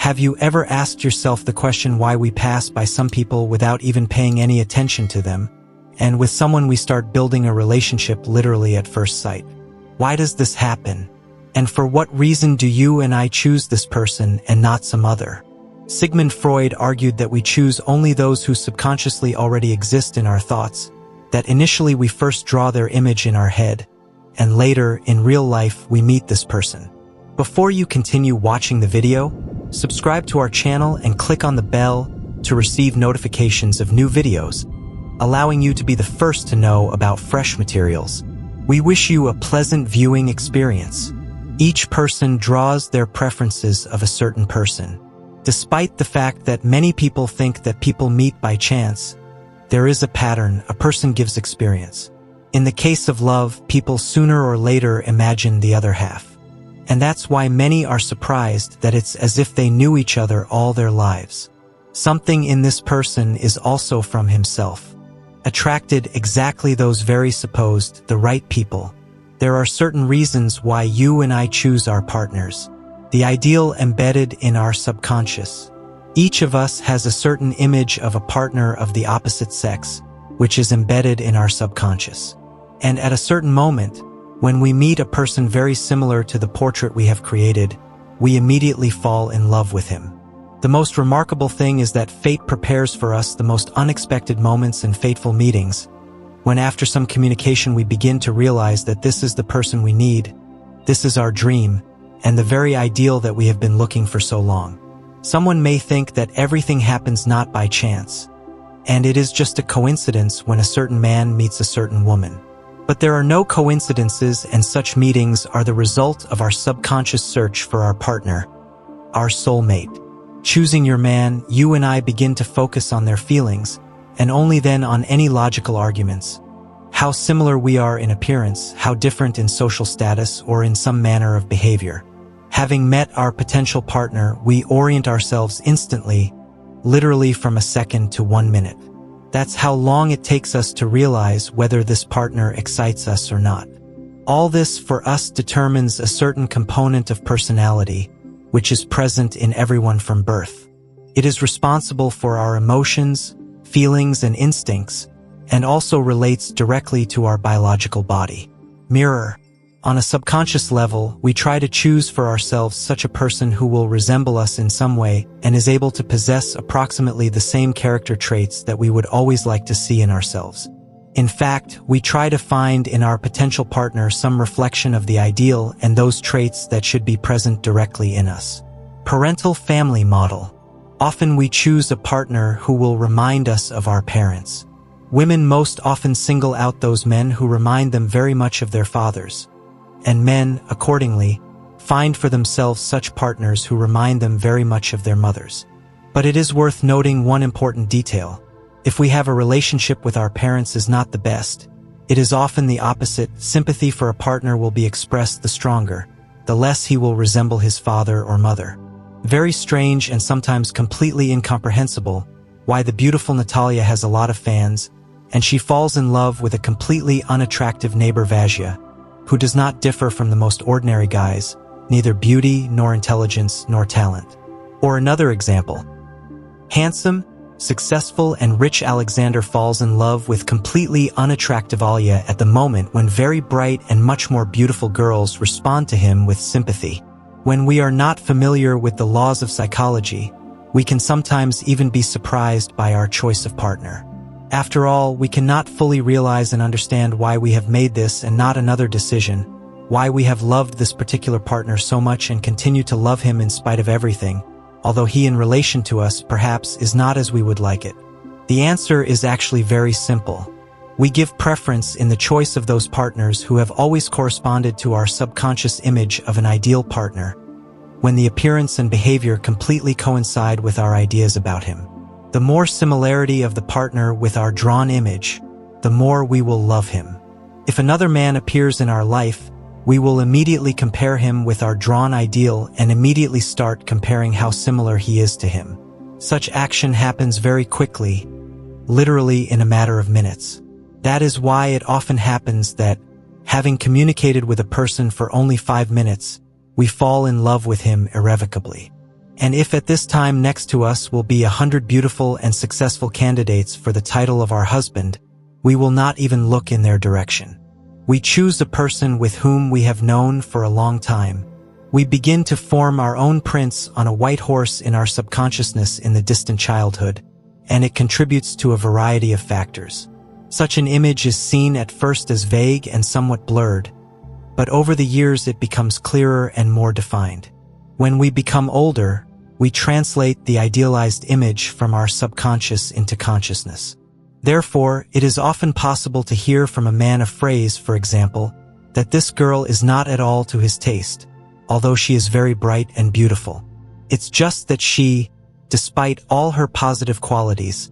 Have you ever asked yourself the question why we pass by some people without even paying any attention to them, and with someone we start building a relationship literally at first sight? Why does this happen? And for what reason do you and I choose this person and not some other? Sigmund Freud argued that we choose only those who subconsciously already exist in our thoughts, that initially we first draw their image in our head, and later, in real life, we meet this person. Before you continue watching the video, subscribe to our channel and click on the bell to receive notifications of new videos, allowing you to be the first to know about fresh materials. We wish you a pleasant viewing experience. Each person draws their preferences of a certain person. Despite the fact that many people think that people meet by chance, there is a pattern a person gives experience. In the case of love, people sooner or later imagine the other half. And that's why many are surprised that it's as if they knew each other all their lives. Something in this person is also from himself. Attracted exactly those very supposed the right people. There are certain reasons why you and I choose our partners. The ideal embedded in our subconscious. Each of us has a certain image of a partner of the opposite sex, which is embedded in our subconscious. And at a certain moment, when we meet a person very similar to the portrait we have created, we immediately fall in love with him. The most remarkable thing is that fate prepares for us the most unexpected moments and fateful meetings, when after some communication we begin to realize that this is the person we need, this is our dream, and the very ideal that we have been looking for so long. Someone may think that everything happens not by chance, and it is just a coincidence when a certain man meets a certain woman. But there are no coincidences, and such meetings are the result of our subconscious search for our partner, our soulmate. Choosing your man, you and I begin to focus on their feelings, and only then on any logical arguments. How similar we are in appearance, how different in social status or in some manner of behavior. Having met our potential partner, we orient ourselves instantly, literally from a second to 1 minute. That's how long it takes us to realize whether this partner excites us or not. All this for us determines a certain component of personality, which is present in everyone from birth. It is responsible for our emotions, feelings, and instincts, and also relates directly to our biological body. Mirror. On a subconscious level, we try to choose for ourselves such a person who will resemble us in some way and is able to possess approximately the same character traits that we would always like to see in ourselves. In fact, we try to find in our potential partner some reflection of the ideal and those traits that should be present directly in us. Parental family model. Often we choose a partner who will remind us of our parents. Women most often single out those men who remind them very much of their fathers. And men, accordingly, find for themselves such partners who remind them very much of their mothers. But it is worth noting one important detail. If we have a relationship with our parents is not the best, it is often the opposite. Sympathy for a partner will be expressed the stronger, the less he will resemble his father or mother. Very strange and sometimes completely incomprehensible why the beautiful Natalia has a lot of fans, and she falls in love with a completely unattractive neighbor Vazia, who does not differ from the most ordinary guys, neither beauty nor intelligence nor talent. Or another example. Handsome, successful, and rich Alexander falls in love with completely unattractive Alia at the moment when very bright and much more beautiful girls respond to him with sympathy. When we are not familiar with the laws of psychology, we can sometimes even be surprised by our choice of partner. After all, we cannot fully realize and understand why we have made this and not another decision, why we have loved this particular partner so much and continue to love him in spite of everything, although he in relation to us perhaps is not as we would like it. The answer is actually very simple. We give preference in the choice of those partners who have always corresponded to our subconscious image of an ideal partner, when the appearance and behavior completely coincide with our ideas about him. The more similarity of the partner with our drawn image, the more we will love him. If another man appears in our life, we will immediately compare him with our drawn ideal and immediately start comparing how similar he is to him. Such action happens very quickly, literally in a matter of minutes. That is why it often happens that, having communicated with a person for only 5 minutes, we fall in love with him irrevocably. And if at this time next to us will be 100 beautiful and successful candidates for the title of our husband, we will not even look in their direction. We choose a person with whom we have known for a long time. We begin to form our own prince on a white horse in our subconsciousness in the distant childhood, and it contributes to a variety of factors. Such an image is seen at first as vague and somewhat blurred, but over the years it becomes clearer and more defined. When we become older, we translate the idealized image from our subconscious into consciousness. Therefore, it is often possible to hear from a man a phrase, for example, that this girl is not at all to his taste, although she is very bright and beautiful. It's just that she, despite all her positive qualities,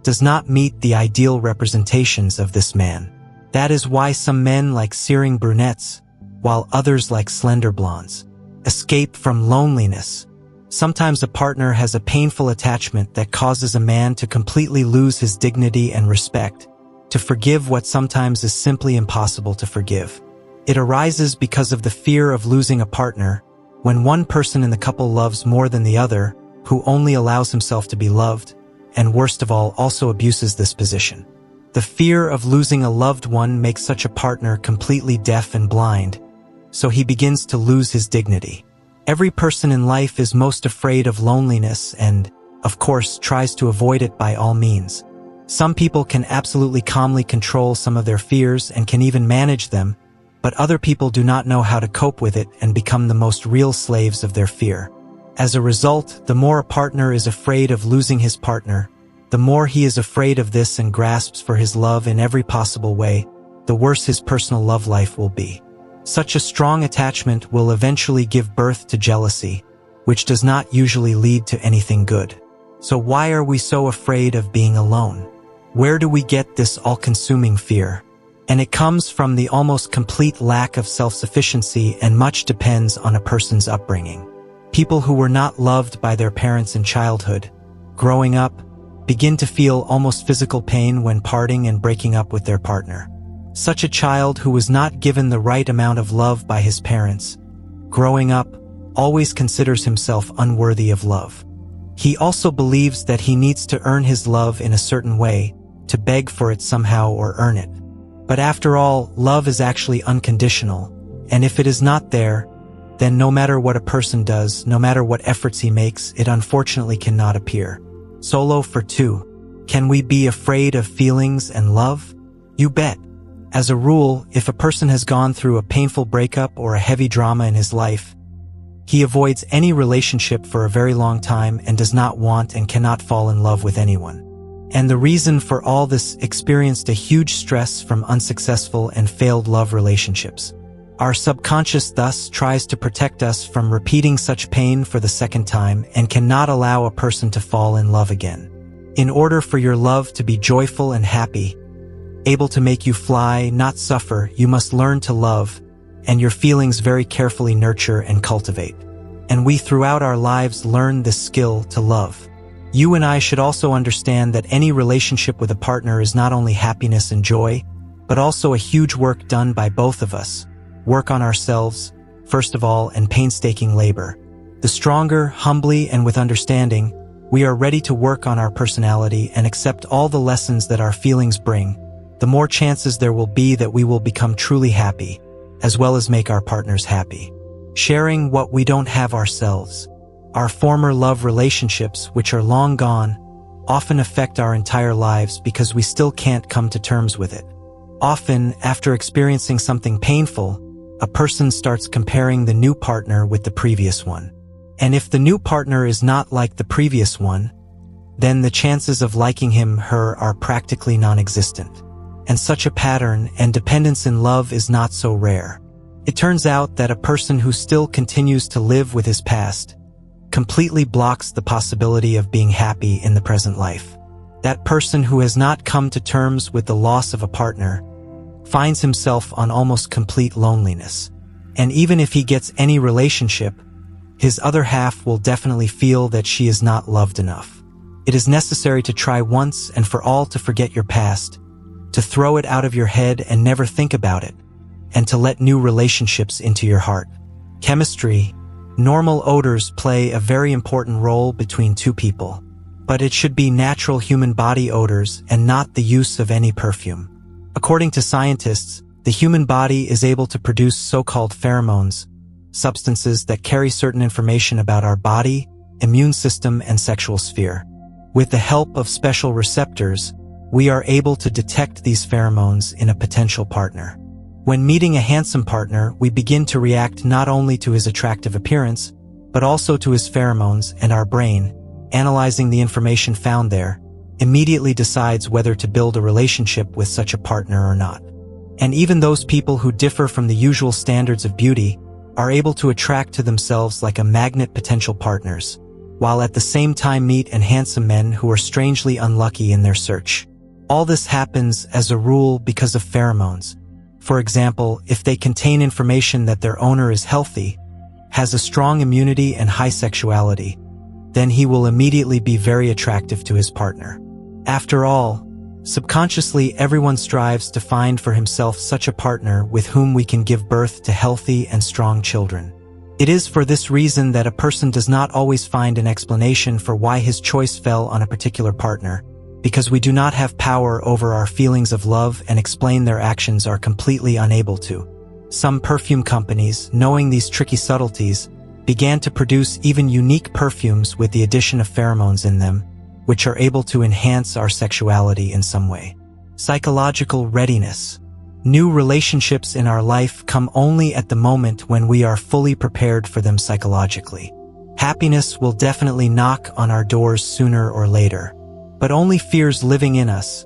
does not meet the ideal representations of this man. That is why some men like searing brunettes, while others like slender blondes. Escape from loneliness. Sometimes a partner has a painful attachment that causes a man to completely lose his dignity and respect, to forgive what sometimes is simply impossible to forgive. It arises because of the fear of losing a partner, when one person in the couple loves more than the other, who only allows himself to be loved, and worst of all, also abuses this position. The fear of losing a loved one makes such a partner completely deaf and blind, so he begins to lose his dignity. Every person in life is most afraid of loneliness and, of course, tries to avoid it by all means. Some people can absolutely calmly control some of their fears and can even manage them, but other people do not know how to cope with it and become the most real slaves of their fear. As a result, the more a partner is afraid of losing his partner, the more he is afraid of this and grasps for his love in every possible way, the worse his personal love life will be. Such a strong attachment will eventually give birth to jealousy, which does not usually lead to anything good. So why are we so afraid of being alone? Where do we get this all-consuming fear? And it comes from the almost complete lack of self-sufficiency, and much depends on a person's upbringing. People who were not loved by their parents in childhood, growing up, begin to feel almost physical pain when parting and breaking up with their partner. Such a child who was not given the right amount of love by his parents, growing up, always considers himself unworthy of love. He also believes that he needs to earn his love in a certain way, to beg for it somehow or earn it. But after all, love is actually unconditional, and if it is not there, then no matter what a person does, no matter what efforts he makes, it unfortunately cannot appear. Solo for two. Can we be afraid of feelings and love? You bet. As a rule, if a person has gone through a painful breakup or a heavy drama in his life, he avoids any relationship for a very long time and does not want and cannot fall in love with anyone. And the reason for all this experienced a huge stress from unsuccessful and failed love relationships. Our subconscious thus tries to protect us from repeating such pain for the second time and cannot allow a person to fall in love again. In order for your love to be joyful and happy, able to make you fly, not suffer, you must learn to love, and your feelings very carefully nurture and cultivate. And we throughout our lives learn this skill to love. You and I should also understand that any relationship with a partner is not only happiness and joy, but also a huge work done by both of us. Work on ourselves, first of all, and painstaking labor. The stronger, humbly, and with understanding, we are ready to work on our personality and accept all the lessons that our feelings bring, the more chances there will be that we will become truly happy, as well as make our partners happy. Sharing what we don't have ourselves. Our former love relationships, which are long gone, often affect our entire lives because we still can't come to terms with it. Often, after experiencing something painful, a person starts comparing the new partner with the previous one. And if the new partner is not like the previous one, then the chances of liking him, her are practically non-existent. And such a pattern and dependence in love is not so rare. It turns out that a person who still continues to live with his past completely blocks the possibility of being happy in the present life. That person who has not come to terms with the loss of a partner finds himself on almost complete loneliness. And even if he gets any relationship, his other half will definitely feel that she is not loved enough. It is necessary to try once and for all to forget your past, to throw it out of your head and never think about it, and to let new relationships into your heart. Chemistry, Normal odors play a very important role between two people, but it should be natural human body odors and not the use of any perfume. According to scientists, the human body is able to produce so-called pheromones, substances that carry certain information about our body, immune system, and sexual sphere. With the help of special receptors, we are able to detect these pheromones in a potential partner. When meeting a handsome partner, we begin to react not only to his attractive appearance, but also to his pheromones, and our brain, analyzing the information found there, immediately decides whether to build a relationship with such a partner or not. And even those people who differ from the usual standards of beauty are able to attract to themselves like a magnet potential partners, while at the same time meet and handsome men who are strangely unlucky in their search. All this happens as a rule because of pheromones. For example, if they contain information that their owner is healthy, has a strong immunity and high sexuality, then he will immediately be very attractive to his partner. After all, subconsciously everyone strives to find for himself such a partner with whom we can give birth to healthy and strong children. It is for this reason that a person does not always find an explanation for why his choice fell on a particular partner, because we do not have power over our feelings of love and explain their actions are completely unable to. Some perfume companies, knowing these tricky subtleties, began to produce even unique perfumes with the addition of pheromones in them, which are able to enhance our sexuality in some way. Psychological readiness. New relationships in our life come only at the moment when we are fully prepared for them psychologically. Happiness will definitely knock on our doors sooner or later, but only fears living in us,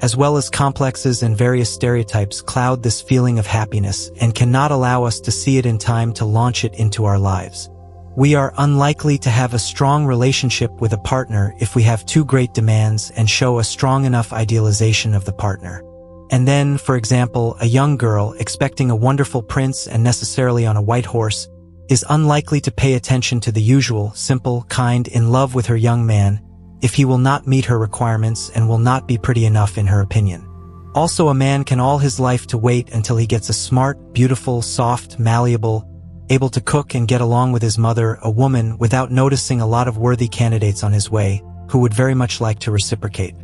as well as complexes and various stereotypes, cloud this feeling of happiness and cannot allow us to see it in time to launch it into our lives. We are unlikely to have a strong relationship with a partner if we have too great demands and show a strong enough idealization of the partner. And then, for example, a young girl expecting a wonderful prince and necessarily on a white horse is unlikely to pay attention to the usual, simple, kind, in love with her young man if he will not meet her requirements and will not be pretty enough in her opinion. Also, a man can all his life to wait until he gets a smart, beautiful, soft, malleable, able to cook and get along with his mother, a woman, without noticing a lot of worthy candidates on his way who would very much like to reciprocate.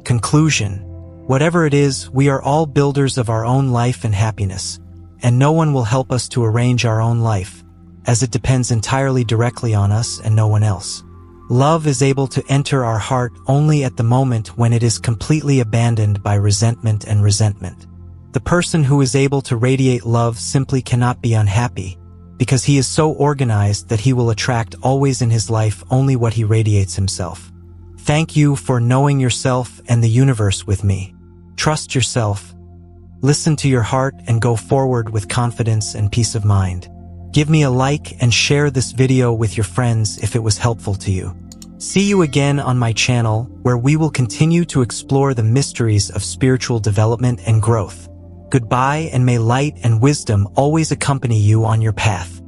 Conclusion. Whatever it is, we are all builders of our own life and happiness, and no one will help us to arrange our own life, as it depends entirely directly on us and no one else. Love is able to enter our heart only at the moment when it is completely abandoned by resentment and resentment. The person who is able to radiate love simply cannot be unhappy, because he is so organized that he will attract always in his life only what he radiates himself. Thank you for knowing yourself and the universe with me. Trust yourself. Listen to your heart and go forward with confidence and peace of mind. Give me a like and share this video with your friends if it was helpful to you. See you again on my channel, where we will continue to explore the mysteries of spiritual development and growth. Goodbye, and may light and wisdom always accompany you on your path.